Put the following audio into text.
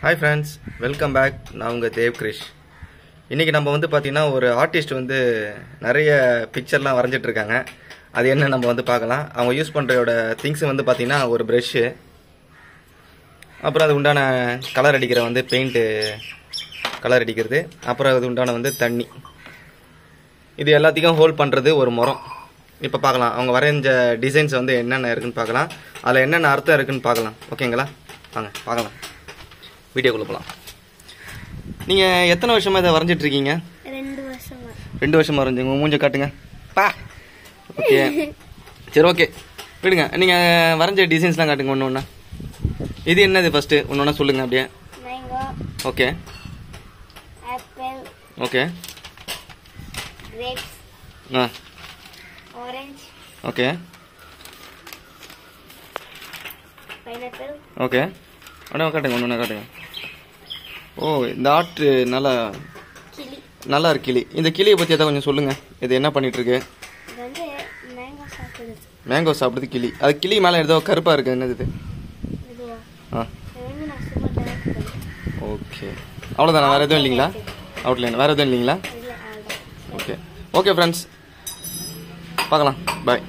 Hi friends, welcome back. நான் உங்கள் தேவ் கிரிஷ். இன்றைக்கி நம்ம வந்து பார்த்திங்கன்னா ஒரு ஆர்டிஸ்ட் வந்து நிறைய பிக்சர்லாம் வரைஞ்சிட்ருக்காங்க. அது என்ன நம்ம வந்து பார்க்கலாம். அவங்க யூஸ் பண்ணுறதோட திங்ஸ் வந்து பார்த்திங்கன்னா ஒரு ப்ரெஷ்ஷு, அப்புறம் அது உண்டான கலர் அடிக்கிற வந்து பெயிண்ட்டு கலர் அடிக்கிறது, அப்புறம் அது உண்டான வந்து தண்ணி. இது எல்லாத்தையும் ஹோல்ட் பண்ணுறது ஒரு முறம். இப்போ பார்க்கலாம் அவங்க வரைஞ்ச டிசைன்ஸ் வந்து என்னென்ன இருக்குதுன்னு பார்க்கலாம். அதில் என்னென்ன அர்த்தம் இருக்குதுன்னு பார்க்கலாம். ஓகேங்களா, வாங்க பார்க்கலாம். வீடியோக்குள்ளே போகலாம். நீங்கள் எத்தனை வருஷமாக இதை வரைஞ்சிட்ருக்கீங்க? 2 வருஷமாக வரைஞ்சி. உங்கள் மூஞ்ச காட்டுங்க பா. ஓகே, சரி, ஓகே, விடுங்க. நீங்கள் வரைஞ்ச டிசைன்ஸ்லாம் காட்டுங்க ஒன்று ஒன்றா. இது என்னது ஃபஸ்ட்டு ஒன்று ஒன்றா சொல்லுங்கள் அப்படியே. ஓகே ஓகே ஆ ஓகே ஓகே அப்படியே காட்டுங்க ஒன்று ஒன்றா காட்டுங்க. ஓ, இந்த ஆர்ட் நல்லா இருக்கு. கிளி, இந்த கிளியை பற்றி எதாவது கொஞ்சம் சொல்லுங்கள். இது என்ன பண்ணிகிட்ருக்கு? மேங்கோ சாப்பிடுது கிளி. அது கிளி மேலே ஏதோ கருப்பாக இருக்குது, என்னது இது? ஆ ஓகே, அவ்வளோதானா? வேறு எதுவும் இல்லைங்களா? அவுட்லைன் வேறு எதுவும் இல்லைங்களா? ஓகே ஓகே ஃப்ரெண்ட்ஸ், பார்க்கலாம். பாய்.